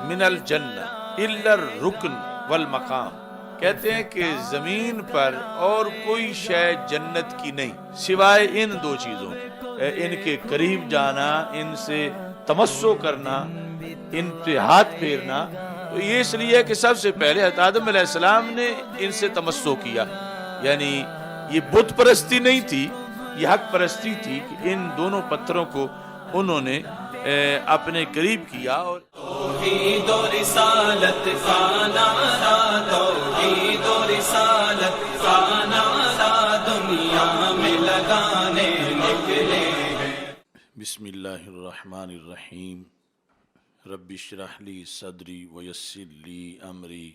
من الجنہ الا الرکن والمقام، کہتے ہیں کہ زمین پر اور کوئی شے جنت کی نہیں سوائے ان دو چیزوں کے، ان کے قریب جانا، ان سے تمسو کرنا، ان پہ ہاتھ پھیرنا۔ تو یہ اس لیے کہ سب سے پہلے حضرت آدم علیہ السلام نے ان سے تمسو کیا، یعنی یہ بت پرستی نہیں تھی، یہ حق پرستی تھی کہ ان دونوں پتھروں کو انہوں نے اپنے قریب کیا۔ اور توحید و رسالت کا نعرہ، توحید و رسالت کا نعرہ دنیا میں لگانے نکلے ہیں۔ بسم اللہ الرحمن الرحیم، رب اشرح لی صدری ویسر لی امری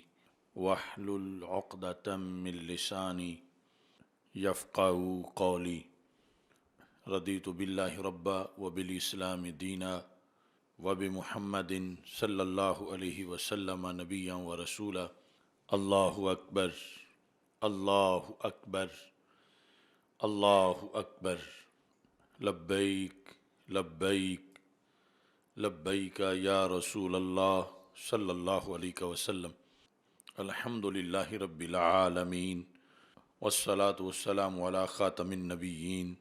واحلل عقدۃ من لسانی یفقہوا قولی۔ رضیت باللہ ربا وبالاسلام دینا وبمحمد صلی اللہ علیہ وسلم نبیا ورسولا۔ اللہ اکبر، اللہ اکبر، اللہ اکبر، لبیک لبیک لبیک یا رسول اللہ صلی اللہ علیہ وسلم۔ الحمد للہ رب العالمین، والصلاة والسلام علی خاتم النبیین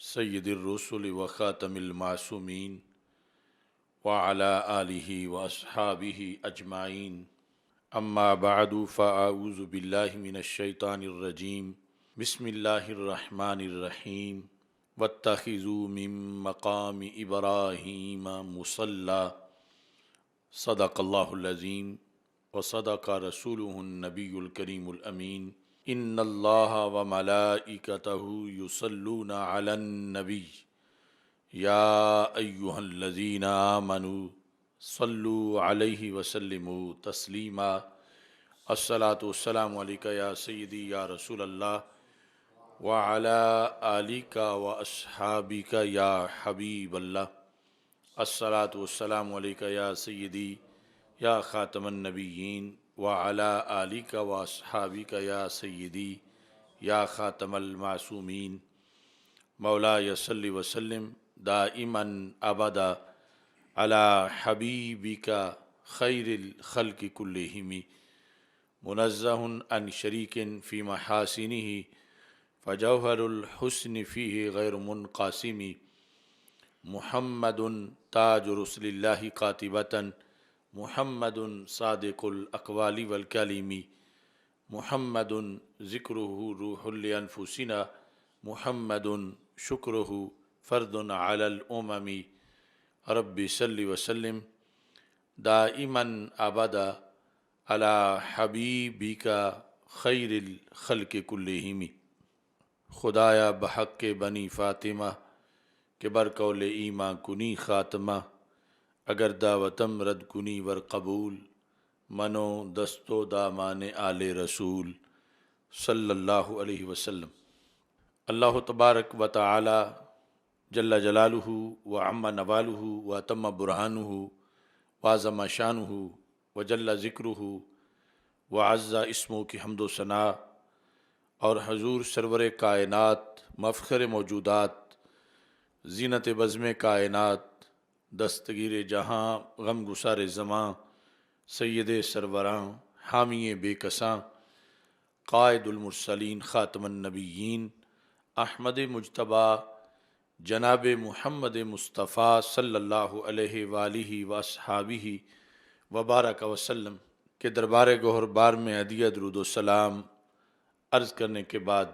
سید الرسل وخاتم المعصومین وعلى آلہ واصحابہ اجمعین، اما بعد فاعوذ باللہ من الشیطان الرجیم، بسم اللہ الرحمن الرحیم۔ واتخذوا من مقام ابراہیم مصلی، صدق اللہ العظیم وصدق رسولہ النبی الکریم الامین۔ ان اللہ وملائکتہ یصلون علی النبی یا ایہا الذین آمنوا صلوا علیہ وسلموا تسلیما۔ الصلاۃ والسلام علیک یا سیدی یا رسول اللہ وعلی آلک واصحابک یا حبیب اللہ۔ الصلاۃ والسلام علیک یا سیدی یا خاتم النبیین وعلی آلک واصحابک یا سیدی یا خاتم المعصومین۔ مولاي صل وسلم دائما ابدا على حبيبك خير الخلق كلهم، منزه عن شريك في محاسنه فجوهر الحسن فيه غير منقسم، محمد تاج رسل الله قاطبة، محمد صادق الأقوال والكلم، محمد ذكره روح لأنفسنا، محمد شکرہ فرد علی الامم۔ رب صلی وسلم دائما ابدا علی حبیبک خیر الخلق کلہم۔ خدایا بحق بنی فاطمہ کہ برقول ایماں کنی خاتمہ، اگر دعوتم رد کنی ور قبول، منو دستو دامان آل رسول صلی اللہ علیہ وسلم۔ اللہ تبارک و تعالی جل جلالہ وعم نوالہ واتم برہانہ وعظم شانہ وجل ذکرہ وعز اسمہ کی حمد و ثناء، اور حضور سرور کائنات، مفخر موجودات، زینت بزم کائنات، دستگیر جہاں، غم گسار زماں، سید سروراں، حامی بے کساں، قائد المرسلین، خاتم النبیین، احمد مجتبیٰ جناب محمد مصطفیٰ صلی اللہ علیہ وآلہ واصحابہ وبارک وسلم کے دربار گوہر بار میں ہدیہ درود و سلام عرض کرنے کے بعد،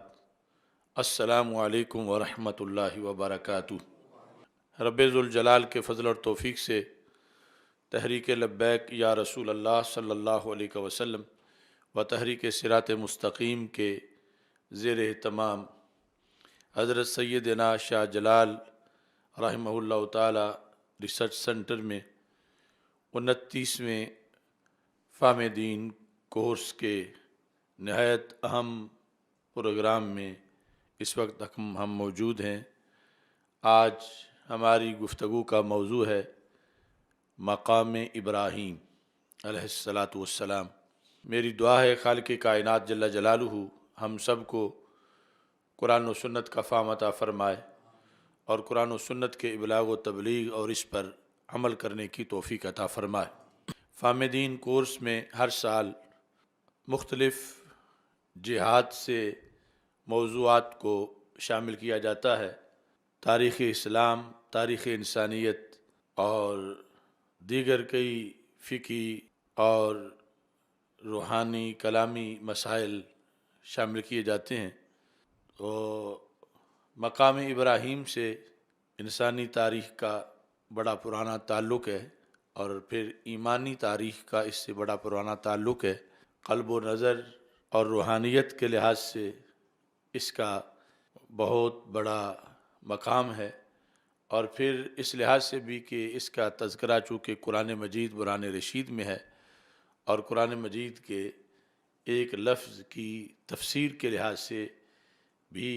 السلام علیکم ورحمۃ اللہ وبرکاتہ۔ رب ذوالجلال کے فضل اور توفیق سے تحریک لبیک یا رسول اللہ صلی اللہ علیہ وسلم و تحریک صراط مستقیم کے زیر اہتمام حضرت سیدنا شاہ جلال رحمہ اللہ تعالی ریسرچ سینٹر میں 29ویں فہم دین کورس کے نہایت اہم پروگرام میں اس وقت ہم موجود ہیں۔ آج ہماری گفتگو کا موضوع ہے مقام ابراہیم علیہ الصلاۃ والسلام۔ میری دعا ہے خالق کائنات جل جلالہ ہم سب کو قرآن و سنت کا فہم عطا فرمائے، اور قرآن و سنت کے ابلاغ و تبلیغ اور اس پر عمل کرنے کی توفیق عطا فرمائے۔ فامدین کورس میں ہر سال مختلف جہاد سے موضوعات کو شامل کیا جاتا ہے۔ تاریخ اسلام، تاریخ انسانیت اور دیگر کئی فقہی اور روحانی کلامی مسائل شامل کیے جاتے ہیں۔ تو مقام ابراہیم سے انسانی تاریخ کا بڑا پرانا تعلق ہے، اور پھر ایمانی تاریخ کا اس سے بڑا پرانا تعلق ہے۔ قلب و نظر اور روحانیت کے لحاظ سے اس کا بہت بڑا مقام ہے، اور پھر اس لحاظ سے بھی کہ اس کا تذکرہ چونکہ قرآن مجید برہان رشید میں ہے، اور قرآن مجید کے ایک لفظ کی تفسیر کے لحاظ سے بھی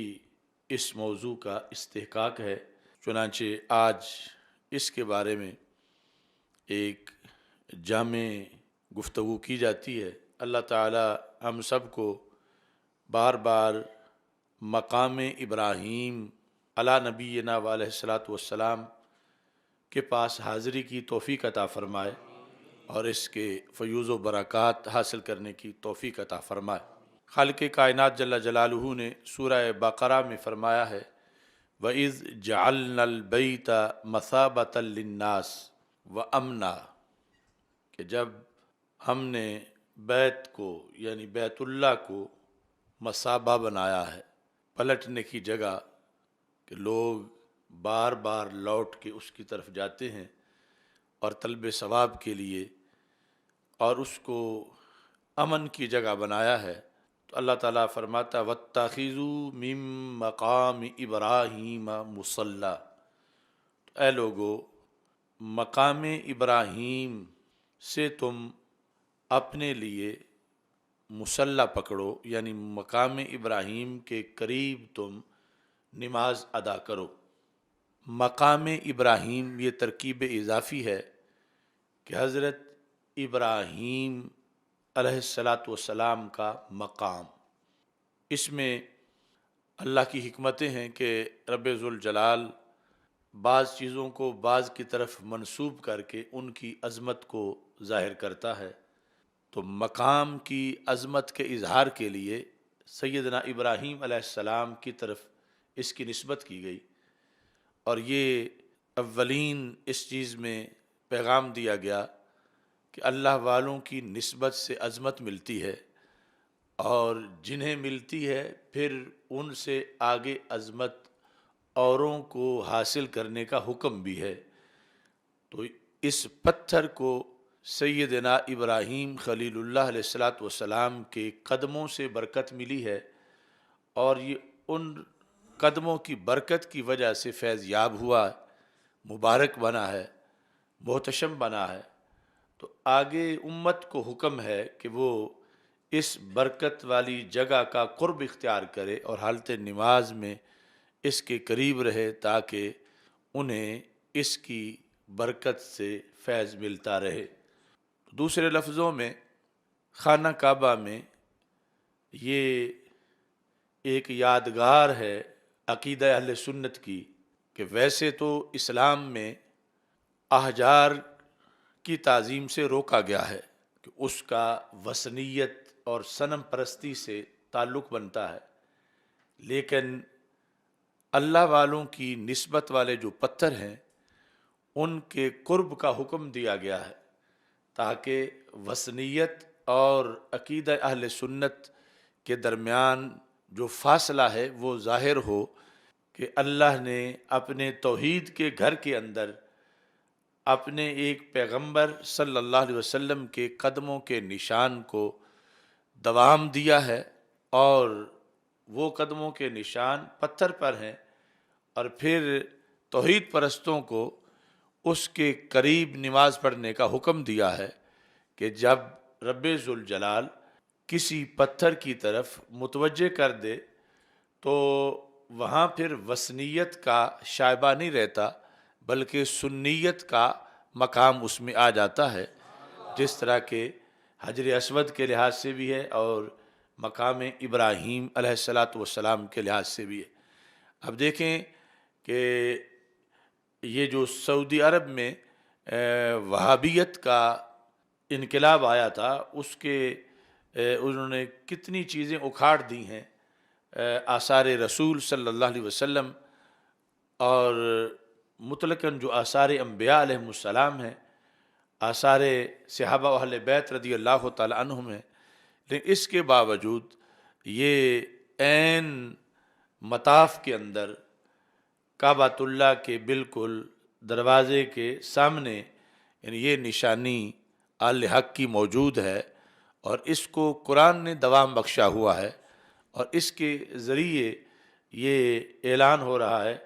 اس موضوع کا استحقاق ہے۔ چنانچہ آج اس کے بارے میں ایک جامع گفتگو کی جاتی ہے۔ اللہ تعالی ہم سب کو بار بار مقام ابراہیم علی نبینا علیہ الصلاۃ والسلام کے پاس حاضری کی توفیق عطا فرمائے، اور اس کے فیوز و برکات حاصل کرنے کی توفیق عطا فرمائے۔ خالق کائنات جل جلالہ نے سورہ بقرہ میں فرمایا ہے وَإِذْ جَعَلْنَا الْبَيْتَ مَثَابَةً لِلنَّاسِ وَأَمْنًا، کہ جب ہم نے بیت کو یعنی بیت اللہ کو مثابہ بنایا ہے، پلٹنے کی جگہ، کہ لوگ بار بار لوٹ کے اس کی طرف جاتے ہیں اور طلب ثواب کے لیے، اور اس کو امن کی جگہ بنایا ہے، تو اللہ تعالیٰ فرماتا وَاتَّخِذُوا مِن مَقَامِ إِبْرَاهِيمَ مُصَلًّى، اے لوگو مقام ابراہیم سے تم اپنے لیے مصلی پکڑو، یعنی مقام ابراہیم کے قریب تم نماز ادا کرو۔ مقام ابراہیم یہ ترکیب اضافی ہے کہ حضرت ابراہیم علیہ الصلاۃ والسلام کا مقام، اس میں اللہ کی حکمتیں ہیں کہ رب ذوالجلال بعض چیزوں کو بعض کی طرف منسوب کر کے ان کی عظمت کو ظاہر کرتا ہے۔ تو مقام کی عظمت کے اظہار کے لیے سیدنا ابراہیم علیہ السلام کی طرف اس کی نسبت کی گئی، اور یہ اولین اس چیز میں پیغام دیا گیا کہ اللہ والوں کی نسبت سے عظمت ملتی ہے، اور جنہیں ملتی ہے پھر ان سے آگے عظمت اوروں کو حاصل کرنے کا حکم بھی ہے۔ تو اس پتھر کو سیدنا ابراہیم خلیل اللہ علیہ الصلاۃ والسلام کے قدموں سے برکت ملی ہے، اور یہ ان قدموں کی برکت کی وجہ سے فیض یاب ہوا، مبارک بنا ہے، محتشم بنا ہے۔ تو آگے امت کو حکم ہے کہ وہ اس برکت والی جگہ کا قرب اختیار کرے اور حالت نماز میں اس کے قریب رہے، تاکہ انہیں اس کی برکت سے فیض ملتا رہے۔ دوسرے لفظوں میں خانہ کعبہ میں یہ ایک یادگار ہے عقیدہ اہل سنت کی، کہ ویسے تو اسلام میں احجار کی تعظیم سے روکا گیا ہے کہ اس کا وثنیت اور صنم پرستی سے تعلق بنتا ہے، لیکن اللہ والوں کی نسبت والے جو پتھر ہیں ان کے قرب کا حکم دیا گیا ہے، تاکہ وثنیت اور عقیدہ اہل سنت کے درمیان جو فاصلہ ہے وہ ظاہر ہو، کہ اللہ نے اپنے توحید کے گھر کے اندر اپنے ایک پیغمبر صلی اللہ علیہ وسلم کے قدموں کے نشان کو دوام دیا ہے، اور وہ قدموں کے نشان پتھر پر ہیں، اور پھر توحید پرستوں کو اس کے قریب نماز پڑھنے کا حکم دیا ہے، کہ جب رب ذوالجلال کسی پتھر کی طرف متوجہ کر دے تو وہاں پھر وثنیت کا شائبہ نہیں رہتا، بلکہ سنیت کا مقام اس میں آ جاتا ہے، جس طرح کہ حجر اسود کے لحاظ سے بھی ہے اور مقام ابراہیم علیہ الصلاۃ والسلام کے لحاظ سے بھی ہے۔ اب دیکھیں کہ یہ جو سعودی عرب میں وہابیت کا انقلاب آیا تھا اس کے انہوں نے کتنی چیزیں اکھاڑ دی ہیں، آثار رسول صلی اللہ علیہ وسلم اور مطلقاً جو آثار انبیاء علیہم السلام ہیں، آثار صحابہ و اہل بیت رضی اللہ تعالی عنہم ہیں، لیکن اس کے باوجود یہ عین مطاف کے اندر کعبۃ اللہ کے بالکل دروازے کے سامنے یعنی یہ نشانی اہل حق کی موجود ہے، اور اس کو قرآن نے دوام بخشا ہوا ہے، اور اس کے ذریعے یہ اعلان ہو رہا ہے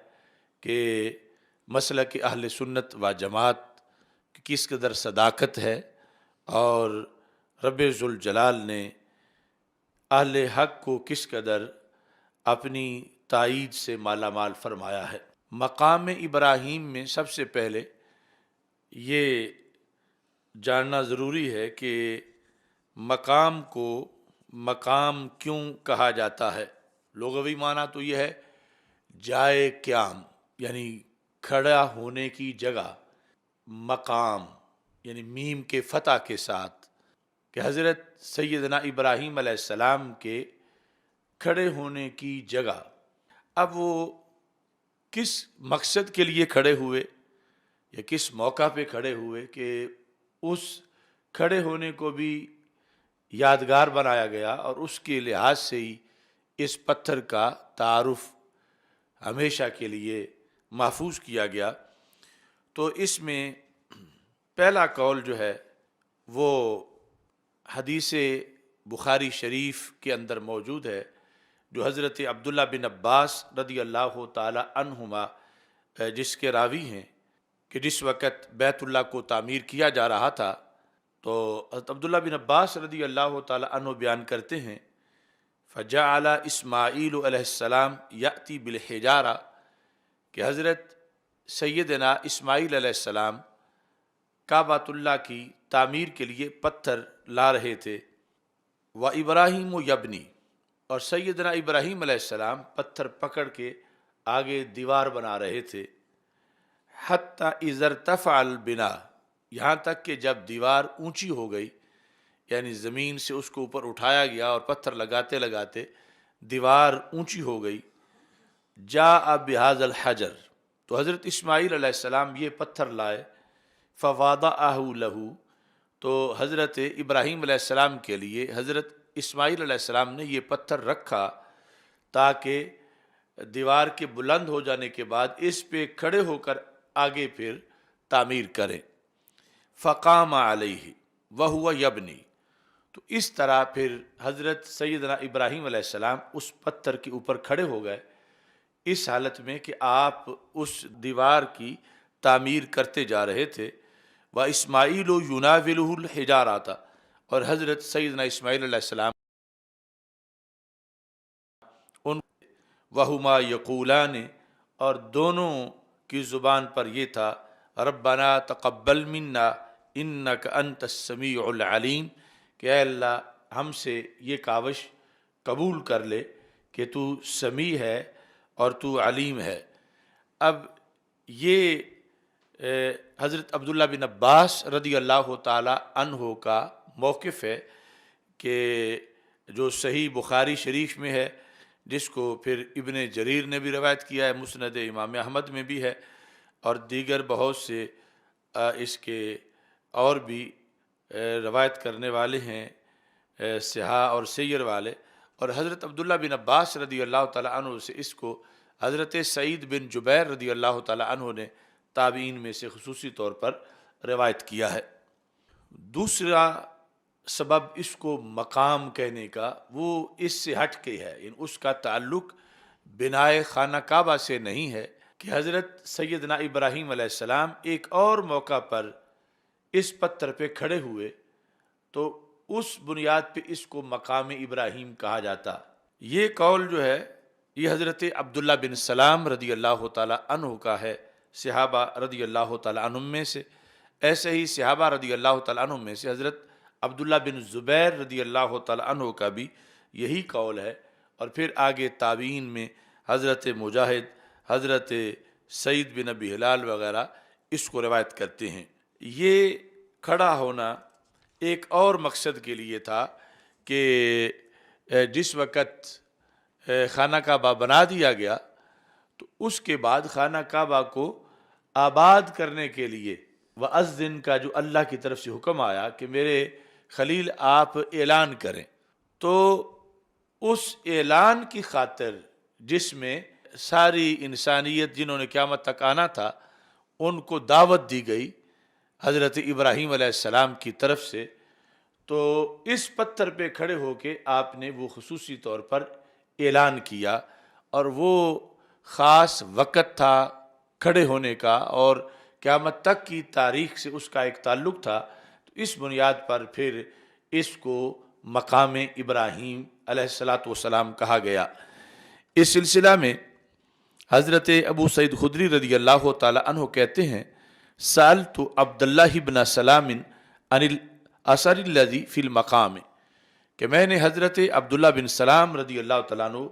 کہ مسلک اہل سنت و جماعت کی کس قدر صداقت ہے، اور رب ذوالجلال نے اہل حق کو کس قدر اپنی تائید سے مالا مال فرمایا ہے۔ مقام ابراہیم میں سب سے پہلے یہ جاننا ضروری ہے کہ مقام کو مقام کیوں کہا جاتا ہے۔ لغوی معنی تو یہ ہے جائے قیام، یعنی کھڑا ہونے کی جگہ، مقام یعنی میم کے فتح کے ساتھ، کہ حضرت سیدنا ابراہیم علیہ السلام کے کھڑے ہونے کی جگہ۔ اب وہ کس مقصد کے لیے کھڑے ہوئے یا کس موقع پہ کھڑے ہوئے کہ اس کھڑے ہونے کو بھی یادگار بنایا گیا، اور اس کے لحاظ سے ہی اس پتھر کا تعارف ہمیشہ کے لیے محفوظ کیا گیا۔ تو اس میں پہلا قول جو ہے وہ حدیث بخاری شریف کے اندر موجود ہے، جو حضرت عبداللہ بن عباس رضی اللہ تعالی عنہما جس کے راوی ہیں، کہ جس وقت بیت اللہ کو تعمیر کیا جا رہا تھا تو حضرت عبداللہ بن عباس رضی اللہ تعالی عنہ بیان کرتے ہیں فجعل اسماعیل علیہ السلام یأتی بالحجارہ، کہ حضرت سیدنا اسماعیل علیہ السلام کعبۃ اللہ کی تعمیر کے لیے پتھر لا رہے تھے، و ابراہیم یبنی، اور سیدنا ابراہیم علیہ السلام پتھر پکڑ کے آگے دیوار بنا رہے تھے، حتی اذا ارتفع البنا، یہاں تک کہ جب دیوار اونچی ہو گئی، یعنی زمین سے اس کو اوپر اٹھایا گیا اور پتھر لگاتے لگاتے دیوار اونچی ہو گئی، جاء بہذا الحجر، تو حضرت اسماعیل علیہ السلام یہ پتھر لائے، فوضعہ لہ، تو حضرت ابراہیم علیہ السلام کے لیے حضرت اسماعیل علیہ السلام نے یہ پتھر رکھا تاکہ دیوار کے بلند ہو جانے کے بعد اس پہ کھڑے ہو کر آگے پھر تعمیر کریں۔ فقام علیہ وہو یبنی، تو اس طرح پھر حضرت سیدنا ابراہیم علیہ السلام اس پتھر کے اوپر کھڑے ہو گئے، اس حالت میں کہ آپ اس دیوار کی تعمیر کرتے جا رہے تھے، و اسماعیل یناولہ الحجارۃ، اور حضرت سیدنا اسماعیل علیہ السلام ان وہما یقولان، اور دونوں کی زبان پر یہ تھا ربنا تقبل منا انک انت السمیع العلیم، کہ اے اللہ ہم سے یہ کاوش قبول کر لے کہ تو سمیع ہے اور تو علیم ہے۔ اب یہ حضرت عبداللہ بن عباس رضی اللہ تعالی عنہ کا موقف ہے کہ جو صحیح بخاری شریف میں ہے، جس کو پھر ابن جریر نے بھی روایت کیا ہے، مسند امام احمد میں بھی ہے، اور دیگر بہت سے اس کے اور بھی روایت کرنے والے ہیں، صحاح اور سیر والے، اور حضرت عبداللہ بن عباس رضی اللہ تعالی عنہ سے اس کو حضرت سعید بن جبیر رضی اللہ تعالی عنہ نے تابعین میں سے خصوصی طور پر روایت کیا ہے۔ دوسرا سبب اس کو مقام کہنے کا وہ اس سے ہٹ کے ہے، اس کا تعلق بنائے خانہ کعبہ سے نہیں ہے، کہ حضرت سیدنا ابراہیم علیہ السلام ایک اور موقع پر اس پتھر پہ کھڑے ہوئے تو اس بنیاد پہ اس کو مقام ابراہیم کہا جاتا۔ یہ قول جو ہے یہ حضرت عبداللہ بن سلام رضی اللہ تعالی عنہ کا ہے، صحابہ رضی اللہ تعالی عنہ میں سے۔ ایسے ہی صحابہ رضی اللہ تعالی عنہ میں سے حضرت عبداللہ بن زبیر رضی اللہ تعالی عنہ کا بھی یہی قول ہے، اور پھر آگے تابعین میں حضرت مجاہد، حضرت سعید بن ابی ہلال وغیرہ اس کو روایت کرتے ہیں۔ یہ کھڑا ہونا ایک اور مقصد کے لیے تھا کہ جس وقت خانہ کعبہ بنا دیا گیا تو اس کے بعد خانہ کعبہ کو آباد کرنے کے لیے وَأَذِّن کا جو اللہ کی طرف سے حکم آیا کہ میرے خلیل آپ اعلان کریں، تو اس اعلان کی خاطر جس میں ساری انسانیت جنہوں نے قیامت تک آنا تھا ان کو دعوت دی گئی حضرت ابراہیم علیہ السلام کی طرف سے، تو اس پتھر پہ کھڑے ہو کے آپ نے وہ خصوصی طور پر اعلان کیا، اور وہ خاص وقت تھا کھڑے ہونے کا اور قیامت تک کی تاریخ سے اس کا ایک تعلق تھا، تو اس بنیاد پر پھر اس کو مقام ابراہیم علیہ السلام کہا گیا۔ اس سلسلہ میں حضرت ابو سعید خدری رضی اللہ تعالی عنہ کہتے ہیں سألت عبداللہ بن سلام عن الاثر الذی فی المقام، کہ میں نے حضرت عبداللہ بن سلام رضی اللہ تعالیٰ عنہ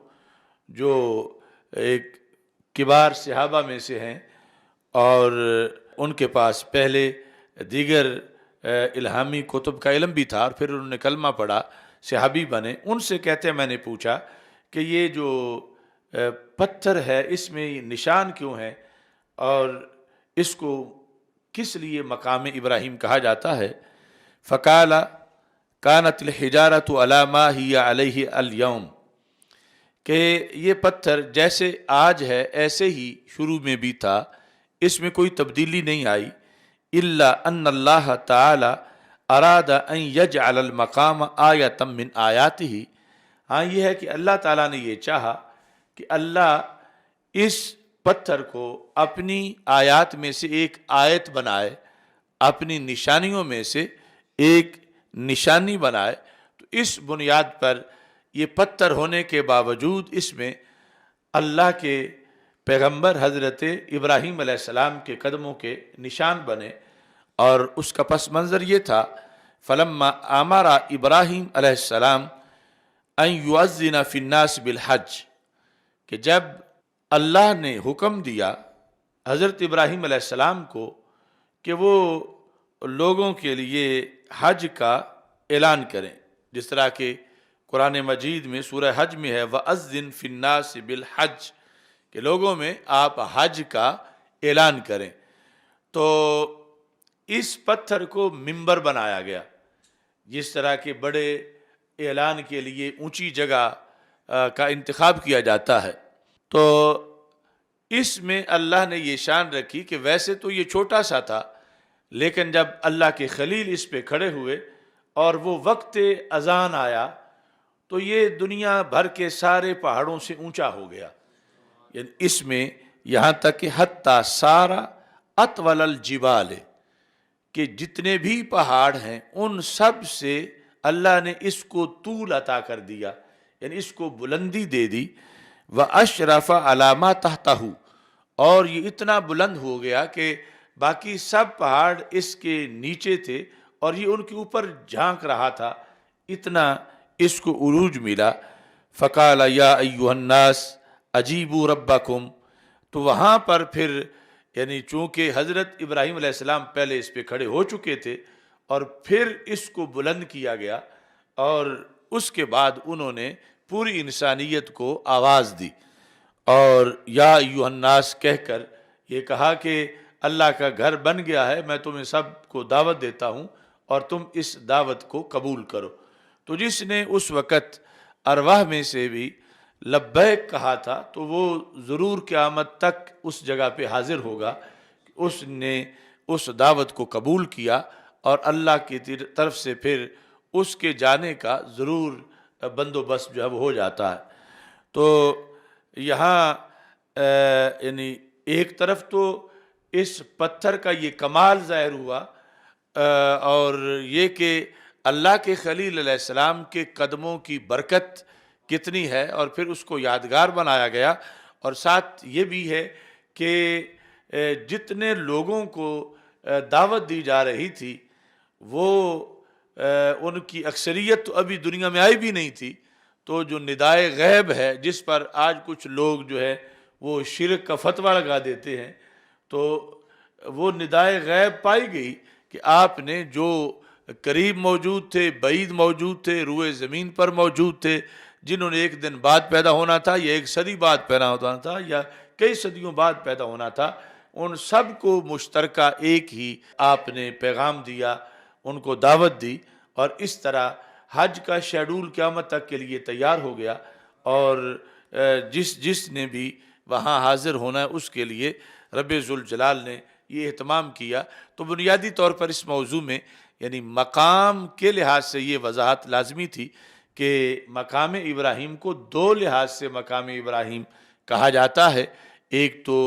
جو ایک کبار صحابہ میں سے ہیں اور ان کے پاس پہلے دیگر الہامی کتب کا علم بھی تھا اور پھر انہوں نے کلمہ پڑھا، صحابی بنے، ان سے کہتے ہیں میں نے پوچھا کہ یہ جو پتھر ہے اس میں نشان کیوں ہے اور اس کو کس لیے مقام ابراہیم کہا جاتا ہے؟ فقال کانت الحجارۃ علی ما ہی علیہ اليوم، کہ یہ پتھر جیسے آج ہے ایسے ہی شروع میں بھی تھا، اس میں کوئی تبدیلی نہیں آئی، الا ان اللہ تعالی اراد ان یجعل المقام آیۃ من آیاتہ، ہاں یہ ہے کہ اللہ تعالیٰ نے یہ چاہا کہ اللہ اس پتھر کو اپنی آیات میں سے ایک آیت بنائے، اپنی نشانیوں میں سے ایک نشانی بنائے، تو اس بنیاد پر یہ پتھر ہونے کے باوجود اس میں اللہ کے پیغمبر حضرت ابراہیم علیہ السلام کے قدموں کے نشان بنے، اور اس کا پس منظر یہ تھا فلما امر ابراہیم علیہ السلام ان یؤذن فی الناس بالحج، کہ جب اللہ نے حکم دیا حضرت ابراہیم علیہ السلام کو کہ وہ لوگوں کے لیے حج کا اعلان کریں، جس طرح کہ قرآن مجید میں سورہ حج میں ہے وَأَذِّن فِي النَّاسِ بِالْحَجِّ، کہ لوگوں میں آپ حج کا اعلان کریں، تو اس پتھر کو ممبر بنایا گیا، جس طرح کے بڑے اعلان کے لیے اونچی جگہ کا انتخاب کیا جاتا ہے، تو اس میں اللہ نے یہ شان رکھی کہ ویسے تو یہ چھوٹا سا تھا، لیکن جب اللہ کے خلیل اس پہ کھڑے ہوئے اور وہ وقت اذان آیا تو یہ دنیا بھر کے سارے پہاڑوں سے اونچا ہو گیا، یعنی اس میں یہاں تک کہ حتیٰ سارا اطول الجبال، کہ جتنے بھی پہاڑ ہیں ان سب سے اللہ نے اس کو طول عطا کر دیا، یعنی اس کو بلندی دے دی، وَأَشْرَفَ عَلَى مَا تَحْتَهُ، اور یہ اتنا بلند ہو گیا کہ باقی سب پہاڑ اس کے نیچے تھے اور یہ ان کے اوپر جھانک رہا تھا، اتنا اس کو عروج ملا۔ فَقَالَ يَا أَيُّهَا النَّاسِ أَجِيبُوا رَبَّكُمْ، تو وہاں پر پھر یعنی چونکہ حضرت ابراہیم علیہ السلام پہلے اس پہ کھڑے ہو چکے تھے اور پھر اس کو بلند کیا گیا، اور اس کے بعد انہوں نے پوری انسانیت کو آواز دی اور یا ایھا الناس کہہ کر یہ کہا کہ اللہ کا گھر بن گیا ہے، میں تمہیں سب کو دعوت دیتا ہوں اور تم اس دعوت کو قبول کرو۔ تو جس نے اس وقت ارواح میں سے بھی لبیک کہا تھا تو وہ ضرور قیامت تک اس جگہ پہ حاضر ہوگا، اس نے اس دعوت کو قبول کیا اور اللہ کی طرف سے پھر اس کے جانے کا ضرور بندوبست جو ہے وہ ہو جاتا ہے۔ تو یہاں یعنی ایک طرف تو اس پتھر کا یہ کمال ظاہر ہوا اور یہ کہ اللہ کے خلیل علیہ السلام کے قدموں کی برکت کتنی ہے، اور پھر اس کو یادگار بنایا گیا، اور ساتھ یہ بھی ہے کہ جتنے لوگوں کو دعوت دی جا رہی تھی وہ ان کی اکثریت تو ابھی دنیا میں آئی بھی نہیں تھی، تو جو ندائے غیب ہے جس پر آج کچھ لوگ جو ہے وہ شرک کا فتویٰ لگا دیتے ہیں، تو وہ ندائے غیب پائی گئی کہ آپ نے جو قریب موجود تھے، بعید موجود تھے، روئے زمین پر موجود تھے، جنہوں نے ایک دن بعد پیدا ہونا تھا یا ایک صدی بعد پیدا ہونا تھا یا کئی صدیوں بعد پیدا ہونا تھا، ان سب کو مشترکہ ایک ہی آپ نے پیغام دیا، ان کو دعوت دی، اور اس طرح حج کا شیڈول قیامت تک کے لیے تیار ہو گیا، اور جس نے بھی وہاں حاضر ہونا ہے اس کے لیے رب ذوالجلال نے یہ اہتمام کیا۔ تو بنیادی طور پر اس موضوع میں یعنی مقام کے لحاظ سے یہ وضاحت لازمی تھی کہ مقام ابراہیم کو دو لحاظ سے مقام ابراہیم کہا جاتا ہے۔ ایک تو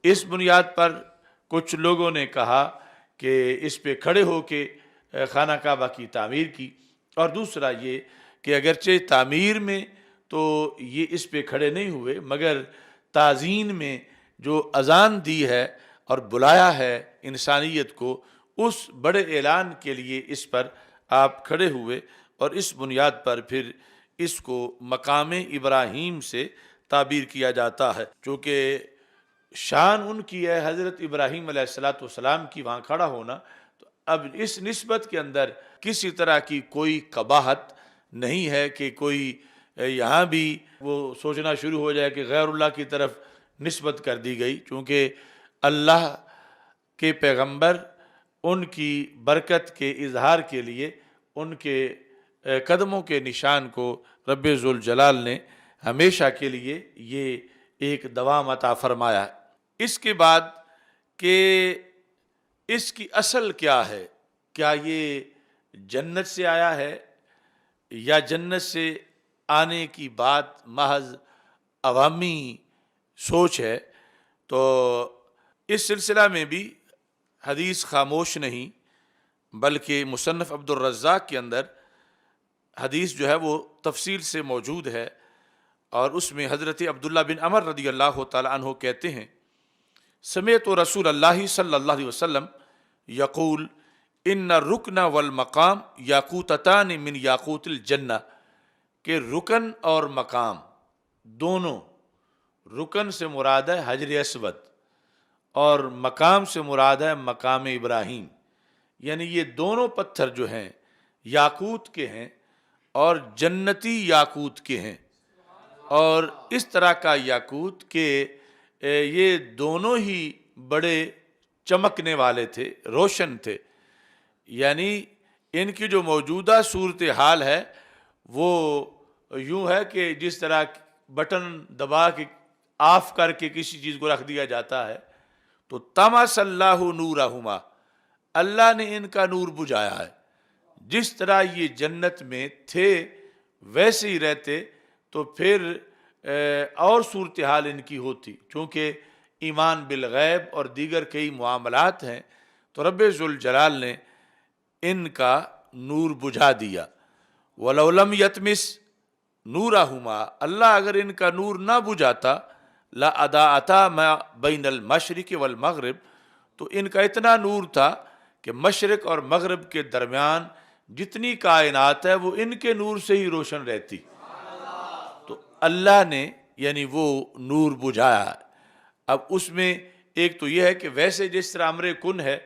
اس بنیاد پر کچھ لوگوں نے کہا کہ اس پہ کھڑے ہو کے خانہ کعبہ کی تعمیر کی، اور دوسرا یہ کہ اگرچہ تعمیر میں تو یہ اس پہ کھڑے نہیں ہوئے، مگر تعظیم میں جو اذان دی ہے اور بلایا ہے انسانیت کو، اس بڑے اعلان کے لیے اس پر آپ کھڑے ہوئے، اور اس بنیاد پر پھر اس کو مقام ابراہیم سے تعبیر کیا جاتا ہے، چونکہ شان ان کی ہے حضرت ابراہیم علیہ السلام کی وہاں کھڑا ہونا۔ تو اب اس نسبت کے اندر کسی طرح کی کوئی قباحت نہیں ہے کہ کوئی یہاں بھی وہ سوچنا شروع ہو جائے کہ غیر اللہ کی طرف نسبت کر دی گئی، چونکہ اللہ کے پیغمبر ان کی برکت کے اظہار کے لیے ان کے قدموں کے نشان کو رب ذوالجلال نے ہمیشہ کے لیے یہ ایک دوام عطا فرمایا ہے۔ اس کے بعد کہ اس کی اصل کیا ہے، کیا یہ جنت سے آیا ہے یا جنت سے آنے کی بات محض عوامی سوچ ہے، تو اس سلسلہ میں بھی حدیث خاموش نہیں، بلکہ مصنف عبد الرزاق کے اندر حدیث جو ہے وہ تفصیل سے موجود ہے، اور اس میں حضرت عبداللہ بن عمر رضی اللہ تعالی عنہ کہتے ہیں سمعت رسول اللہ صلی اللہ علیہ وسلم یقول ان الرکن والمقام یاقوتتان من یاقوت الجنہ، کہ رکن اور مقام دونوں، رکن سے مراد ہے حجر اسود اور مقام سے مراد ہے مقام ابراہیم، یعنی یہ دونوں پتھر جو ہیں یاقوت کے ہیں اور جنتی یاقوت کے ہیں، اور اس طرح کا یاقوت کہ یہ دونوں ہی بڑے چمکنے والے تھے، روشن تھے، یعنی ان کی جو موجودہ صورتحال ہے وہ یوں ہے کہ جس طرح بٹن دبا کے آف کر کے کسی چیز کو رکھ دیا جاتا ہے، تو طمس اللہ نورہما، اللہ نے ان کا نور بجھایا ہے، جس طرح یہ جنت میں تھے ویسے ہی رہتے تو پھر اور صورتحال ان کی ہوتی، چونکہ ایمان بالغیب اور دیگر کئی معاملات ہیں، تو رب ذوالجلال نے ان کا نور بجھا دیا۔ وَلَوْ لَمْ يَتْمِسْ نُورَهُمَا، اللہ اگر ان کا نور نہ بجھاتا لَأَضَاءَتَا مَا بَيْنَ الْمَشْرِقِ وَالْمَغْرِبِ، تو ان کا اتنا نور تھا کہ مشرق اور مغرب کے درمیان جتنی کائنات ہے وہ ان کے نور سے ہی روشن رہتی، تو اللہ نے یعنی وہ نور بجھایا ہے۔ اب اس میں ایک تو یہ ہے کہ ویسے جس طرح امر کن ہے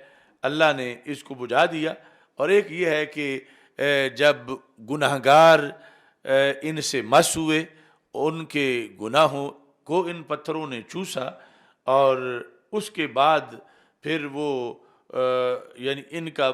اللہ نے اس کو بجھا دیا، اور ایک یہ ہے کہ جب گناہگار ان سے مس ہوئے، ان کے گناہوں کو ان پتھروں نے چوسا، اور اس کے بعد پھر وہ یعنی ان کا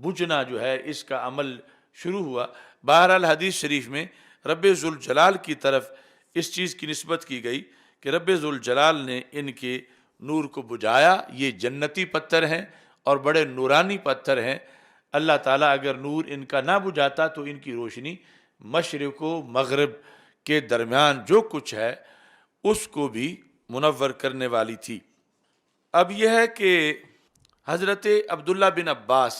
بجھنا جو ہے اس کا عمل شروع ہوا۔ بہرحال حدیث شریف میں رب ذوالجلال کی طرف اس چیز کی نسبت کی گئی کہ رب ذوالجلال نے ان کے نور کو بجھایا، یہ جنتی پتھر ہیں اور بڑے نورانی پتھر ہیں، اللہ تعالیٰ اگر نور ان کا نہ بجھاتا تو ان کی روشنی مشرق و مغرب کے درمیان جو کچھ ہے اس کو بھی منور کرنے والی تھی۔ اب یہ ہے کہ حضرت عبداللہ بن عباس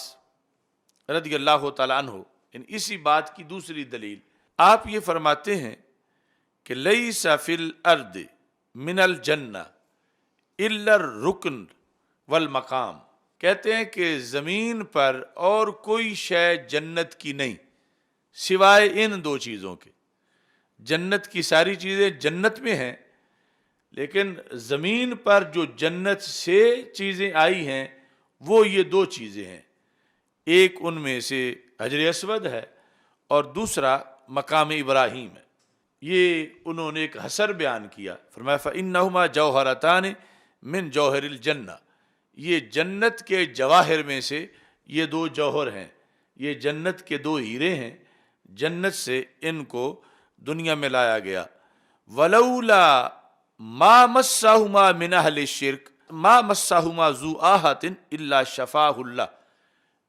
رضی اللہ تعالیٰ عنہ اسی بات کی دوسری دلیل، آپ یہ فرماتے ہیں کہ لیس فی الارض من الجنہ الا الرکن والمقام، کہتے ہیں کہ زمین پر اور کوئی شے جنت کی نہیں سوائے ان دو چیزوں کے۔ جنت کی ساری چیزیں جنت میں ہیں، لیکن زمین پر جو جنت سے چیزیں آئی ہیں وہ یہ دو چیزیں ہیں، ایک ان میں سے حجر اسود ہے اور دوسرا مقام ابراہیم ہے۔ یہ انہوں نے ایک حصر بیان کیا، فرمایا فَإِنَّهُمَا جَوْهَرَتَانِ مِنْ جَوْهَرِ الْجَنَّةِ، یہ جنت کے جواہر میں سے یہ دو جوہر ہیں، یہ جنت کے دو ہیرے ہیں، جنت سے ان کو دنیا میں لایا گیا۔ وَلَوْلَا مَا مَسَّهُمَا مِنْ أَهْلِ الشِّرْكِ مَا مَسَّهُمَا ذُو آہَةٍ إِلَّا شَفَاهُ اللَّهُ۔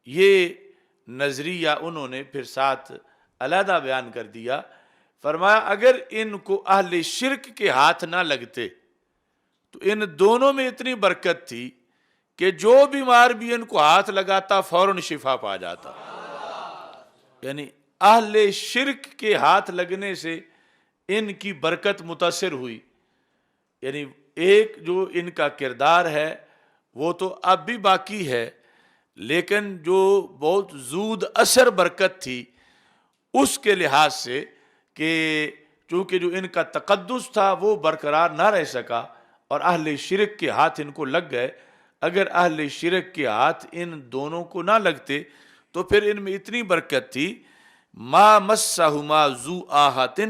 یہ نظریہ انہوں نے پھر ساتھ علیحدہ بیان کر دیا، فرمایا اگر ان کو اہل شرک کے ہاتھ نہ لگتے تو ان دونوں میں اتنی برکت تھی کہ جو بیمار بھی ان کو ہاتھ لگاتا فوراً شفا پا جاتا۔ یعنی اہل شرک کے ہاتھ لگنے سے ان کی برکت متاثر ہوئی۔ یعنی ایک جو ان کا کردار ہے وہ تو اب بھی باقی ہے، لیکن جو بہت زود اثر برکت تھی اس کے لحاظ سے کہ چونکہ جو ان کا تقدس تھا وہ برقرار نہ رہ سکا اور اہل شرک کے ہاتھ ان کو لگ گئے۔ اگر اہل شرک کے ہاتھ ان دونوں کو نہ لگتے تو پھر ان میں اتنی برکت تھی، ما مسہما ذو آہۃ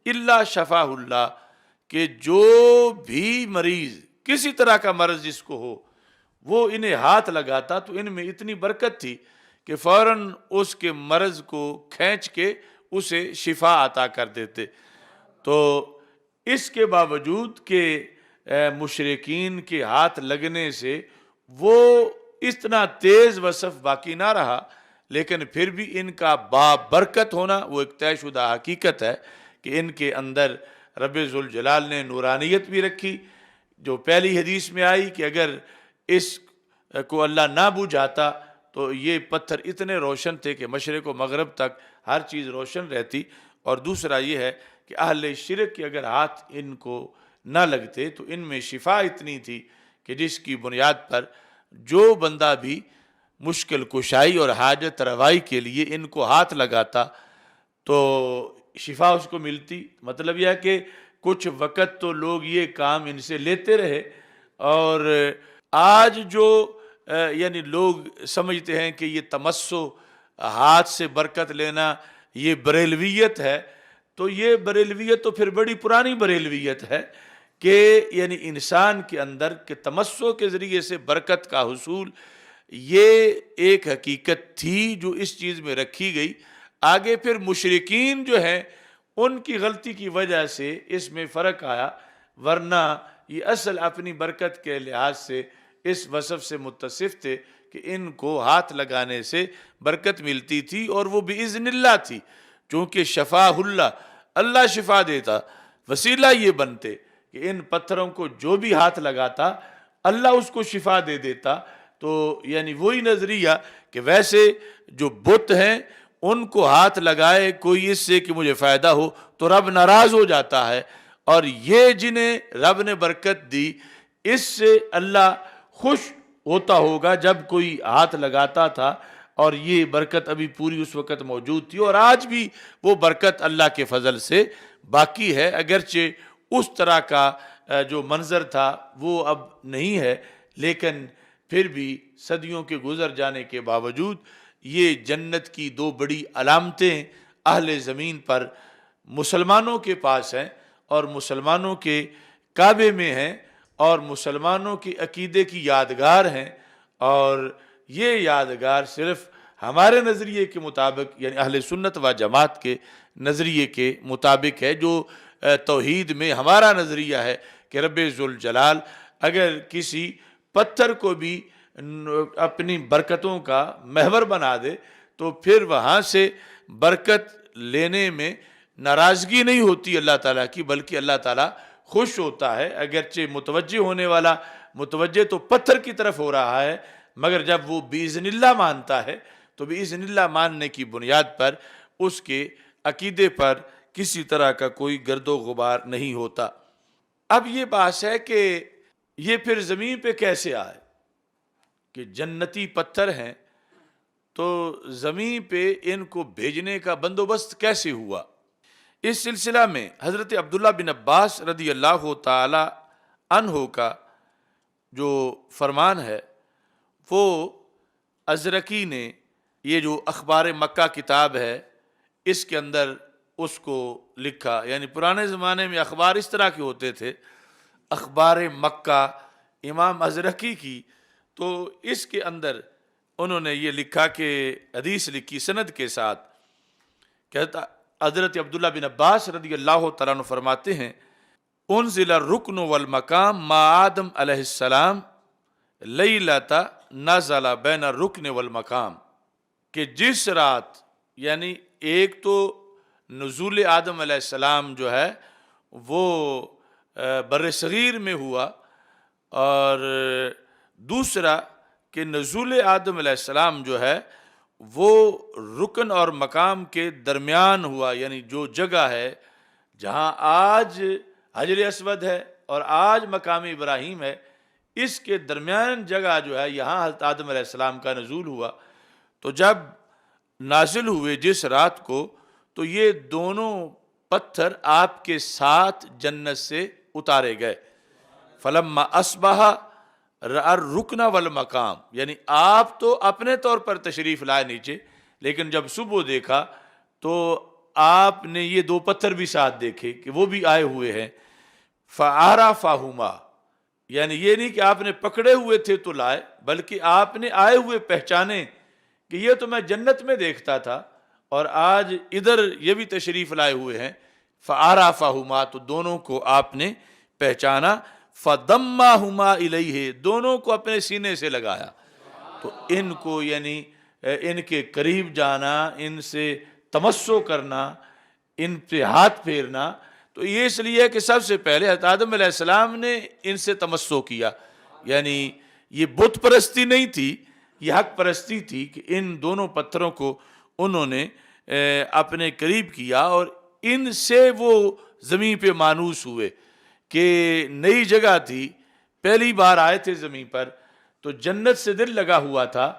الا شفاہ اللہ، کہ جو بھی مریض کسی طرح کا مرض جس کو ہو وہ انہیں ہاتھ لگاتا تو ان میں اتنی برکت تھی کہ فوراً اس کے مرض کو کھینچ کے اسے شفا عطا کر دیتے۔ تو اس کے باوجود کہ مشرکین کے ہاتھ لگنے سے وہ اتنا تیز وصف باقی نہ رہا، لیکن پھر بھی ان کا بابرکت ہونا وہ ایک طے شدہ حقیقت ہے کہ ان کے اندر رب ذوالجلال نے نورانیت بھی رکھی، جو پہلی حدیث میں آئی کہ اگر اس کو اللہ نہ بجھاتا تو یہ پتھر اتنے روشن تھے کہ مشرق و مغرب تک ہر چیز روشن رہتی۔ اور دوسرا یہ ہے کہ اہل شرک کے اگر ہاتھ ان کو نہ لگتے تو ان میں شفا اتنی تھی کہ جس کی بنیاد پر جو بندہ بھی مشکل کشائی اور حاجت روائی کے لیے ان کو ہاتھ لگاتا تو شفا اس کو ملتی۔ مطلب یہ ہے کہ کچھ وقت تو لوگ یہ کام ان سے لیتے رہے، اور آج جو یعنی لوگ سمجھتے ہیں کہ یہ تمسو ہاتھ سے برکت لینا یہ بریلویت ہے، تو یہ بریلویت تو پھر بڑی پرانی بریلویت ہے کہ یعنی انسان کے اندر کہ تمسو کے ذریعے سے برکت کا حصول، یہ ایک حقیقت تھی جو اس چیز میں رکھی گئی۔ آگے پھر مشرکین جو ہیں ان کی غلطی کی وجہ سے اس میں فرق آیا، ورنہ یہ اصل اپنی برکت کے لحاظ سے اس وصف سے متصف تھے کہ ان کو ہاتھ لگانے سے برکت ملتی تھی، اور وہ بِإِذْنِ اللہ تھی، چونکہ شفاء اللہ، اللہ شفا دیتا، وسیلہ یہ بنتے کہ ان پتھروں کو جو بھی ہاتھ لگاتا اللہ اس کو شفا دے دیتا۔ تو یعنی وہی نظریہ کہ ویسے جو بت ہیں ان کو ہاتھ لگائے کوئی اس سے کہ مجھے فائدہ ہو تو رب ناراض ہو جاتا ہے، اور یہ جنہیں رب نے برکت دی اس سے اللہ خوش ہوتا ہوگا جب کوئی ہاتھ لگاتا تھا، اور یہ برکت ابھی پوری اس وقت موجود تھی، اور آج بھی وہ برکت اللہ کے فضل سے باقی ہے، اگرچہ اس طرح کا جو منظر تھا وہ اب نہیں ہے، لیکن پھر بھی صدیوں کے گزر جانے کے باوجود یہ جنت کی دو بڑی علامتیں اہل زمین پر مسلمانوں کے پاس ہیں، اور مسلمانوں کے کعبے میں ہیں، اور مسلمانوں کے عقیدے کی یادگار ہیں، اور یہ یادگار صرف ہمارے نظریے کے مطابق یعنی اہل سنت و جماعت کے نظریے کے مطابق ہے، جو توحید میں ہمارا نظریہ ہے کہ رب ذوالجلال اگر کسی پتھر کو بھی اپنی برکتوں کا محور بنا دے تو پھر وہاں سے برکت لینے میں ناراضگی نہیں ہوتی اللہ تعالیٰ کی، بلکہ اللہ تعالیٰ خوش ہوتا ہے۔ اگرچہ متوجہ ہونے والا متوجہ تو پتھر کی طرف ہو رہا ہے، مگر جب وہ بِإِذْنِ اللہ مانتا ہے تو بِإِذْنِ اللہ ماننے کی بنیاد پر اس کے عقیدے پر کسی طرح کا کوئی گرد و غبار نہیں ہوتا۔ اب یہ بات ہے کہ یہ پھر زمین پہ کیسے آئے کہ جنتی پتھر ہیں، تو زمین پہ ان کو بھیجنے کا بندوبست کیسے ہوا؟ اس سلسلہ میں حضرت عبداللہ بن عباس رضی اللہ تعالی عنہ کا جو فرمان ہے وہ ازرقی نے یہ جو اخبار مکہ کتاب ہے اس کے اندر اس کو لکھا، یعنی پرانے زمانے میں اخبار اس طرح کے ہوتے تھے، اخبار مکہ امام ازرقی کی، تو اس کے اندر انہوں نے یہ لکھا کہ حدیث لکھی سند کے ساتھ، کہتا حضرت عبداللہ بن عباس رضی اللہ تعالیٰ عنہ فرماتے ہیں انزل الرکن والمقام ما آدم علیہ السلام لیلۃ نزل بین الرکن والمقام، کہ جس رات، یعنی ایک تو نزول آدم علیہ السلام جو ہے وہ بر صغیر میں ہوا، اور دوسرا کہ نزول آدم علیہ السلام جو ہے وہ رکن اور مقام کے درمیان ہوا، یعنی جو جگہ ہے جہاں آج حجر اسود ہے اور آج مقام ابراہیم ہے، اس کے درمیان جگہ جو ہے یہاں حضرت آدم علیہ السلام کا نزول ہوا۔ تو جب نازل ہوئے جس رات کو، تو یہ دونوں پتھر آپ کے ساتھ جنت سے اتارے گئے۔ فلما اصبح رأى الرکن والمقام، یعنی آپ تو اپنے طور پر تشریف لائے نیچے، لیکن جب صبح دیکھا تو آپ نے یہ دو پتھر بھی ساتھ دیکھے کہ وہ بھی آئے ہوئے ہیں۔ فعرفہما، یعنی یہ نہیں کہ آپ نے پکڑے ہوئے تھے تو لائے، بلکہ آپ نے آئے ہوئے پہچانے کہ یہ تو میں جنت میں دیکھتا تھا اور آج ادھر یہ بھی تشریف لائے ہوئے ہیں۔ فعرفہما، تو دونوں کو آپ نے پہچانا۔ فضمہما الیہ، دونوں کو اپنے سینے سے لگایا۔ تو ان کو یعنی ان کے قریب جانا، ان سے تمسو کرنا، ان پہ ہاتھ پھیرنا، تو یہ اس لیے کہ سب سے پہلے حضرت آدم علیہ السلام نے ان سے تمسو کیا، یعنی یہ بت پرستی نہیں تھی، یہ حق پرستی تھی کہ ان دونوں پتھروں کو انہوں نے اپنے قریب کیا، اور ان سے وہ زمین پہ مانوس ہوئے کہ نئی جگہ تھی، پہلی بار آئے تھے زمین پر، تو جنت سے دل لگا ہوا تھا،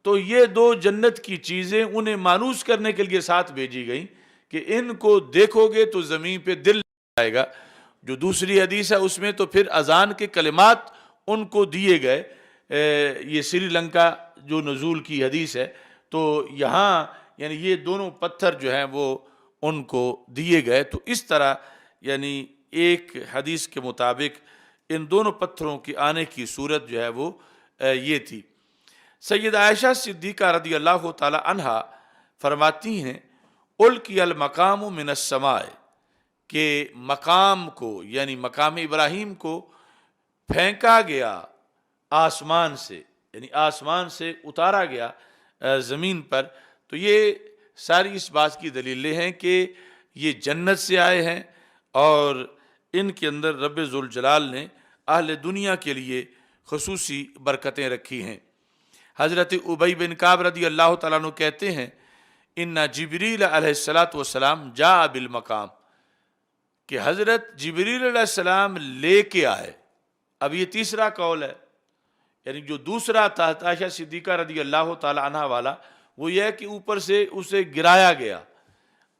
تو یہ دو جنت کی چیزیں انہیں مانوس کرنے کے لیے ساتھ بھیجی گئیں کہ ان کو دیکھو گے تو زمین پہ دل لگ جائے گا۔ جو دوسری حدیث ہے اس میں تو پھر اذان کے کلمات ان کو دیے گئے، یہ سری لنکا جو نزول کی حدیث ہے، تو یہاں یعنی یہ دونوں پتھر جو ہیں وہ ان کو دیے گئے۔ تو اس طرح یعنی ایک حدیث کے مطابق ان دونوں پتھروں کے آنے کی صورت جو ہے وہ یہ تھی۔ سید عائشہ صدیقہ رضی اللہ تعالی عنہا فرماتی ہیں القی المقام من السماء، کہ مقام کو یعنی مقام ابراہیم کو پھینکا گیا آسمان سے، یعنی آسمان سے اتارا گیا زمین پر۔ تو یہ ساری اس بات کی دلیلیں ہیں کہ یہ جنت سے آئے ہیں، اور ان کے اندر رب ذوالجلال نے اہل دنیا کے لیے خصوصی برکتیں رکھی ہیں۔ حضرت ابی بن کعب رضی اللہ تعالیٰ عنہ کہتے ہیں ان جبریل علیہ السلام جاء بالمقام، کہ حضرت جبریل علیہ السلام لے کے آئے۔ اب یہ تیسرا قول ہے، یعنی جو دوسرا تھا عائشہ صدیقہ رضی اللہ تعالی عنہ والا، وہ یہ ہے کہ اوپر سے اسے گرایا گیا،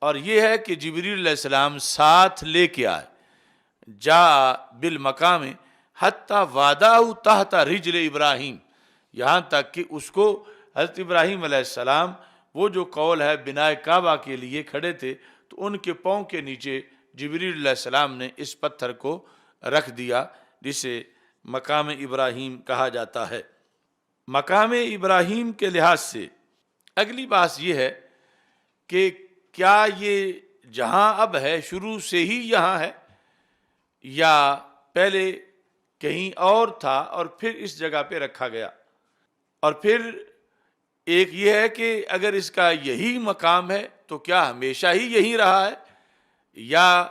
اور یہ ہے کہ جبریل علیہ السلام ساتھ لے کے آئے۔ جاء بالمقام حتی واداہ تحت رجل ابراہیم، یہاں تک کہ اس کو حضرت ابراہیم علیہ السلام، وہ جو قول ہے بنائے کعبہ کے لیے کھڑے تھے، تو ان کے پاؤں کے نیچے جبریل علیہ السلام نے اس پتھر کو رکھ دیا، جسے مقام ابراہیم کہا جاتا ہے۔ مقام ابراہیم کے لحاظ سے اگلی بات یہ ہے کہ کیا یہ جہاں اب ہے شروع سے ہی یہاں ہے، یا پہلے کہیں اور تھا اور پھر اس جگہ پہ رکھا گیا؟ اور پھر ایک یہ ہے کہ اگر اس کا یہی مقام ہے تو کیا ہمیشہ ہی یہی رہا ہے، یا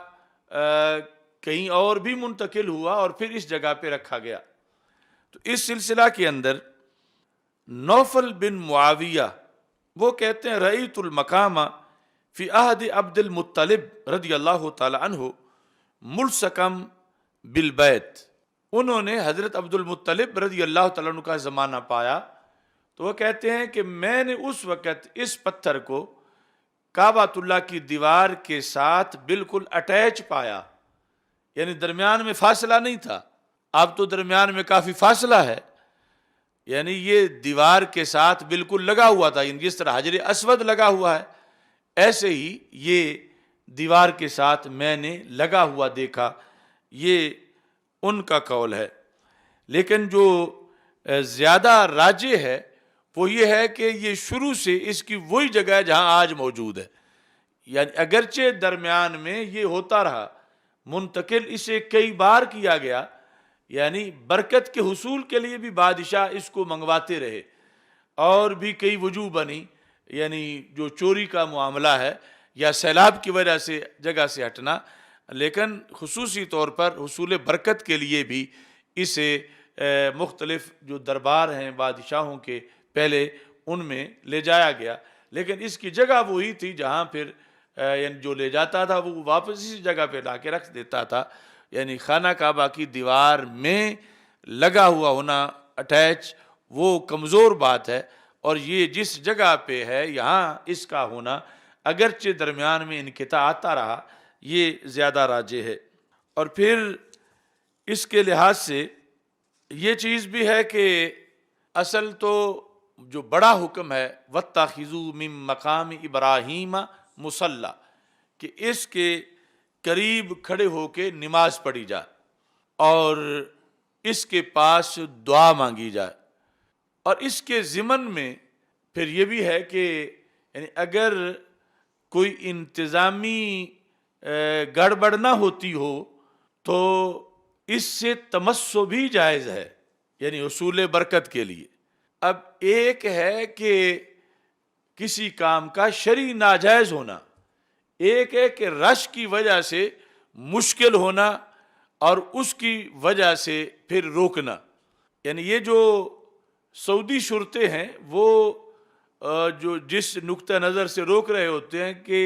کہیں اور بھی منتقل ہوا اور پھر اس جگہ پہ رکھا گیا؟ تو اس سلسلہ کے اندر نوفل بن معاویہ وہ کہتے ہیں رأیت المقام فی عہد عبد المطلب رضی اللہ تعالی عنہ ملصقم بالبیت، انہوں نے حضرت عبد المطلب رضی اللہ تعالیٰ عنہ کا زمانہ پایا، تو وہ کہتے ہیں کہ میں نے اس وقت اس پتھر کو کعبۃ اللہ کی دیوار کے ساتھ بالکل اٹیچ پایا، یعنی درمیان میں فاصلہ نہیں تھا۔ اب تو درمیان میں کافی فاصلہ ہے، یعنی یہ دیوار کے ساتھ بالکل لگا ہوا تھا، یعنی جس طرح حجر اسود لگا ہوا ہے ایسے ہی یہ دیوار کے ساتھ میں نے لگا ہوا دیکھا، یہ ان کا قول ہے۔ لیکن جو زیادہ راجح ہے وہ یہ ہے کہ یہ شروع سے اس کی وہی جگہ ہے جہاں آج موجود ہے، یعنی اگرچہ درمیان میں یہ ہوتا رہا، منتقل اسے کئی بار کیا گیا، یعنی برکت کے حصول کے لیے بھی بادشاہ اس کو منگواتے رہے، اور بھی کئی وجوہ بنی، یعنی جو چوری کا معاملہ ہے یا سیلاب کی وجہ سے جگہ سے ہٹنا، لیکن خصوصی طور پر حصول برکت کے لیے بھی اسے مختلف جو دربار ہیں بادشاہوں کے پہلے ان میں لے جایا گیا، لیکن اس کی جگہ وہی تھی جہاں پھر یعنی جو لے جاتا تھا وہ واپس اسی جگہ پہ لا کے رکھ دیتا تھا، یعنی خانہ کعبہ کی دیوار میں لگا ہوا ہونا اٹیچ وہ کمزور بات ہے، اور یہ جس جگہ پہ ہے یہاں اس کا ہونا اگرچہ درمیان میں انقطاع آتا رہا یہ زیادہ راجح ہے۔ اور پھر اس کے لحاظ سے یہ چیز بھی ہے کہ اصل تو جو بڑا حکم ہے وَاتَّخِذُوا مِن مقام ابراہیم مصلی، کہ اس کے قریب کھڑے ہو کے نماز پڑھی جائے اور اس کے پاس دعا مانگی جائے، اور اس کے ضمن میں پھر یہ بھی ہے کہ یعنی اگر کوئی انتظامی گڑبڑ نہ ہوتی ہو تو اس سے تمسو بھی جائز ہے، یعنی حصول برکت کے لیے۔ اب ایک ہے کہ کسی کام کا شرعی ناجائز ہونا، ایک ہے کہ رش کی وجہ سے مشکل ہونا اور اس کی وجہ سے پھر روکنا، یعنی یہ جو سعودی شرطیں ہیں وہ جو جس نقطہ نظر سے روک رہے ہوتے ہیں کہ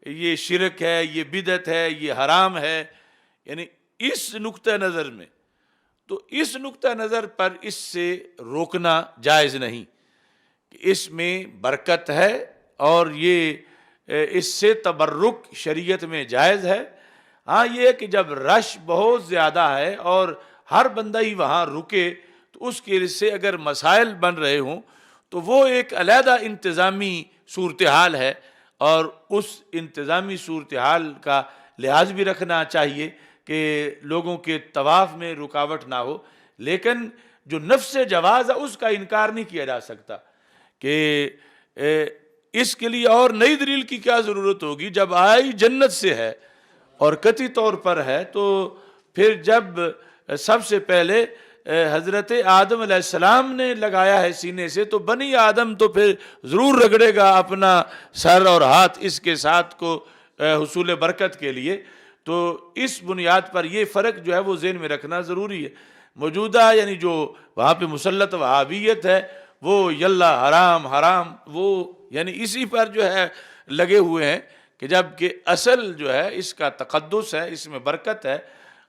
یہ شرک ہے، یہ بدعت ہے، یہ حرام ہے، یعنی اس نقطہ نظر میں، تو اس نقطہ نظر پر اس سے روکنا جائز نہیں، کہ اس میں برکت ہے اور یہ اس سے تبرک شریعت میں جائز ہے۔ ہاں یہ کہ جب رش بہت زیادہ ہے اور ہر بندہ ہی وہاں رکے تو اس کے سے اگر مسائل بن رہے ہوں تو وہ ایک علیحدہ انتظامی صورتحال ہے، اور اس انتظامی صورتحال کا لحاظ بھی رکھنا چاہیے کہ لوگوں کے طواف میں رکاوٹ نہ ہو، لیکن جو نفس جواز ہے اس کا انکار نہیں کیا جا سکتا کہ اس کے لیے اور نئی دلیل کی کیا ضرورت ہوگی جب آئی جنت سے ہے اور قطعی طور پر ہے، تو پھر جب سب سے پہلے حضرت آدم علیہ السلام نے لگایا ہے سینے سے تو بنی آدم تو پھر ضرور رگڑے گا اپنا سر اور ہاتھ اس کے ساتھ کو حصول برکت کے لیے۔ تو اس بنیاد پر یہ فرق جو ہے وہ ذہن میں رکھنا ضروری ہے۔ موجودہ یعنی جو وہاں پہ مسلط وہابیت ہے وہ یلا حرام حرام، وہ یعنی اسی پر جو ہے لگے ہوئے ہیں، کہ جب کہ اصل جو ہے اس کا تقدس ہے، اس میں برکت ہے،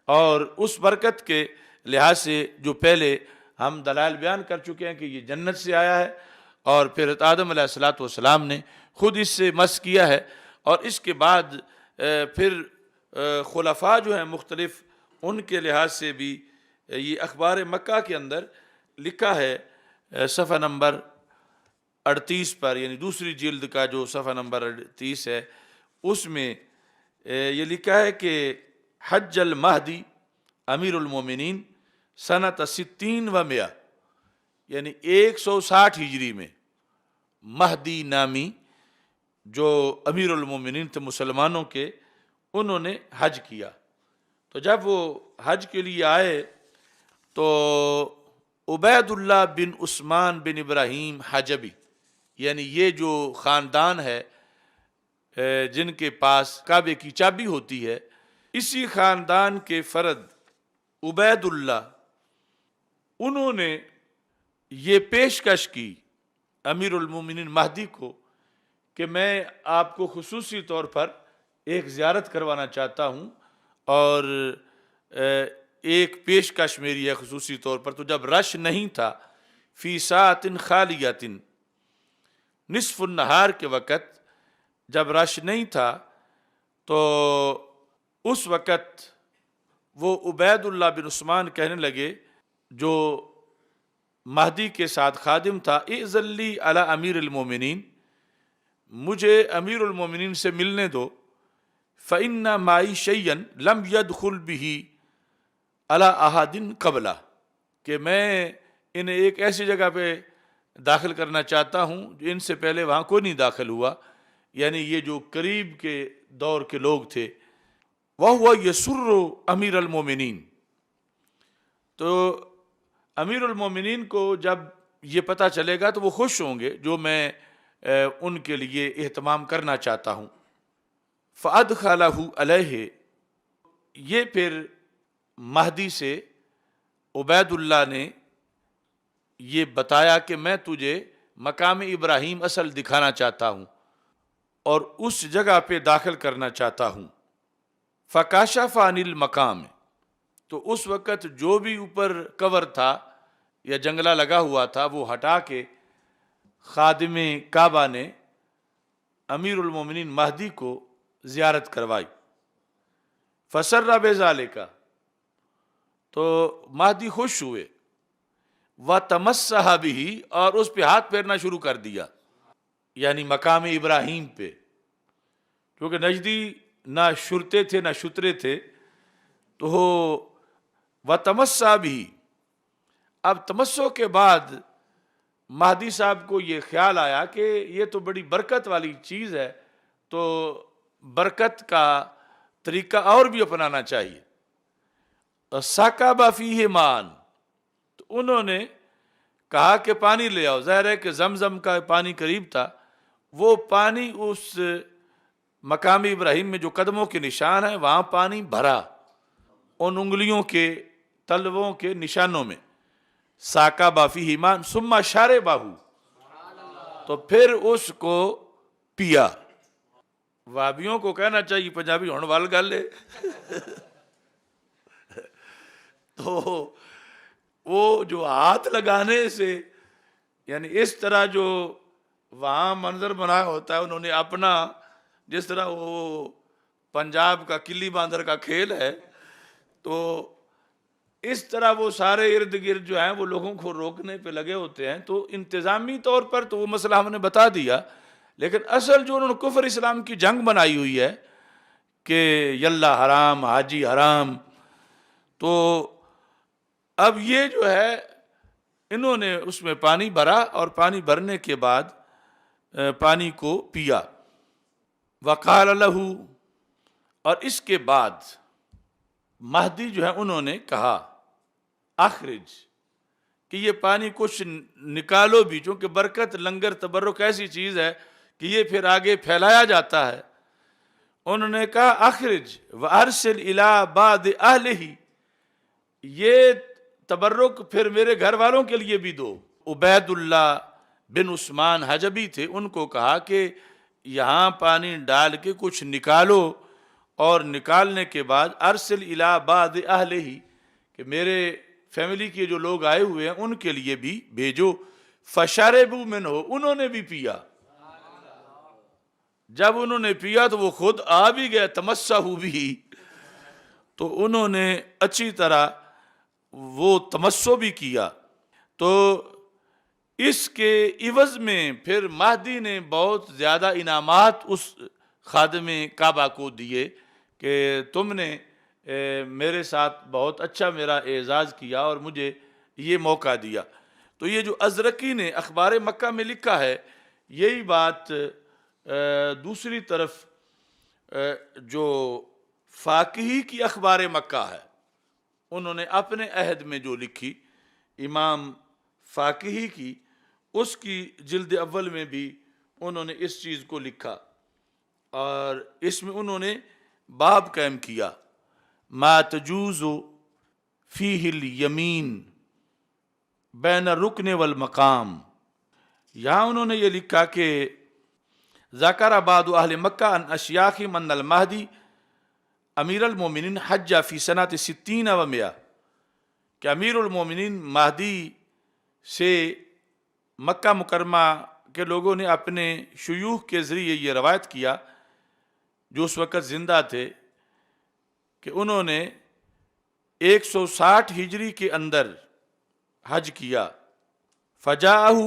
اور اس برکت کے لحاظ سے جو پہلے ہم دلائل بیان کر چکے ہیں کہ یہ جنت سے آیا ہے، اور پھر آدم علیہ السلام نے خود اس سے مس کیا ہے، اور اس کے بعد پھر خلفاء جو ہیں مختلف ان کے لحاظ سے بھی یہ اخبار مکہ کے اندر لکھا ہے صفحہ نمبر 38 پر، یعنی دوسری جلد کا جو صفحہ نمبر 38 ہے اس میں یہ لکھا ہے کہ حج المہدی امیر المومنین سنت 60 و 100، یعنی 160 ہجری میں مہدی نامی جو امیر المومنین تھے مسلمانوں کے، انہوں نے حج کیا۔ تو جب وہ حج کے لیے آئے تو عبید اللہ بن عثمان بن ابراہیم حجبی، یعنی یہ جو خاندان ہے جن کے پاس کعبے کی چابی ہوتی ہے، اسی خاندان کے فرد عبید اللہ، انہوں نے یہ پیشکش کی امیر المومنین مہدی کو کہ میں آپ کو خصوصی طور پر ایک زیارت کروانا چاہتا ہوں، اور ایک پیشکش میری ہے خصوصی طور پر۔ تو جب رش نہیں تھا، فی ساعت خالیۃ، نصف النہار کے وقت جب رش نہیں تھا، تو اس وقت وہ عبید اللہ بن عثمان کہنے لگے جو مہدی کے ساتھ خادم تھا، اِذن لی علی امیر المومنین، مجھے امیر المومنین سے ملنے دو، فإن معی شیئا لم يدخل به علی احد قبلہ، کہ میں انہیں ایک ایسی جگہ پہ داخل کرنا چاہتا ہوں جو ان سے پہلے وہاں کوئی نہیں داخل ہوا، یعنی یہ جو قریب کے دور کے لوگ تھے۔ وَهُوَ يَسُرُّ امیر المومنین، تو امیر المومنین کو جب یہ پتہ چلے گا تو وہ خوش ہوں گے جو میں ان کے لیے اہتمام کرنا چاہتا ہوں۔ فَأَدْخَلَهُ عَلَيْهِ، یہ پھر مہدی سے عبید اللہ نے یہ بتایا کہ میں تجھے مقام ابراہیم اصل دکھانا چاہتا ہوں اور اس جگہ پہ داخل کرنا چاہتا ہوں۔ فَكَشَفَ عَنِ الْمَقَامِ، تو اس وقت جو بھی اوپر کور تھا یا جنگلہ لگا ہوا تھا وہ ہٹا کے خادم کعبہ نے امیر المومنین مہدی کو زیارت کروائی۔ فَسَرَّ بِذَلِكَ، تو مہدی خوش ہوئے، وَتَمَسَّحَ بِهِ، اور اس پہ ہاتھ پھیرنا شروع کر دیا، یعنی مقام ابراہیم پہ، کیونکہ نجدی نہ شرتے تھے نہ شترے تھے، تو وَتَمَسَّحَ بِهِ، اب تمسو کے بعد مہدی صاحب کو یہ خیال آیا کہ یہ تو بڑی برکت والی چیز ہے، تو برکت کا طریقہ اور بھی اپنانا چاہیے۔ سَكَبَ فِيهِ مَاءً، تو انہوں نے کہا کہ پانی لے آؤ، ظاہر ہے کہ زمزم کا پانی قریب تھا، وہ پانی اس مقام ابراہیم میں جو قدموں کے نشان ہیں وہاں پانی بھرا، ان انگلیوں کے تلووں کے نشانوں میں۔ سَكَبَ فِيهِ مَاءً ثُمَّ شَرِبَهُ، تو پھر اس کو پیا۔ وابیوں کو کہنا چاہیے پنجابی ہون وال گل ہے تو وہ جو ہاتھ لگانے سے، یعنی اس طرح جو وہاں منظر بنا ہوتا ہے، انہوں نے اپنا، جس طرح وہ پنجاب کا کلی باندر کا کھیل ہے، تو اس طرح وہ سارے ارد گرد جو ہیں وہ لوگوں کو روکنے پہ لگے ہوتے ہیں۔ تو انتظامی طور پر تو وہ مسئلہ ہم نے بتا دیا، لیکن اصل جو انہوں نے کفر اسلام کی جنگ بنائی ہوئی ہے کہ یلہ حرام حاجی حرام، تو اب یہ جو ہے انہوں نے اس میں پانی بھرا اور پانی بھرنے کے بعد پانی کو پیا۔ وقال لہ، اور اس کے بعد مہدی جو ہے انہوں نے کہا اخرج، کہ یہ پانی کچھ نکالو بھی، چونکہ برکت لنگر تبرک ایسی چیز ہے کہ یہ پھر آگے پھیلایا جاتا ہے۔ انہوں نے کہا اخرج وارسل الی بعض اہلہ، یہ تبرک پھر میرے گھر والوں کے لیے بھی دو۔ عبید اللہ بن عثمان حجبی تھے، ان کو کہا کہ یہاں پانی ڈال کے کچھ نکالو، اور نکالنے کے بعد ارسل الی بعض اہلہ، کہ میرے فیملی کے جو لوگ آئے ہوئے ہیں ان کے لیے بھی بھیجو۔ فشربوا منہ، انہوں نے بھی پیا۔ جب انہوں نے پیا تو وہ خود آ بھی گئے، تمسحوا بھی، تو انہوں نے اچھی طرح وہ تمسو بھی کیا۔ تو اس کے عوض میں پھر مہدی نے بہت زیادہ انعامات اس خادم کعبہ کو دیے کہ تم نے میرے ساتھ بہت اچھا میرا اعزاز کیا اور مجھے یہ موقع دیا۔ تو یہ جو ازرقی نے اخبار مکہ میں لکھا ہے، یہی بات دوسری طرف جو فاقہی کی اخبار مکہ ہے، انہوں نے اپنے عہد میں جو لکھی، امام فاقہی کی، اس کی جلد اول میں بھی انہوں نے اس چیز کو لکھا، اور اس میں انہوں نے باب قائم کیا، ما تجوز فیہ الیمین بین الرکن والمقام۔ یہاں انہوں نے یہ لکھا کہ ذکر بعض اہل مکہ ان اشیاخہم ان المہدی امیر المومنین حج فی سنۃ 60 و 100، کہ امیر المومنین مہدی سے مکہ مکرمہ کے لوگوں نے اپنے شیوخ کے ذریعے یہ روایت کیا جو اس وقت زندہ تھے، کہ انہوں نے 160 ہجری کے اندر حج کیا، فجاءہ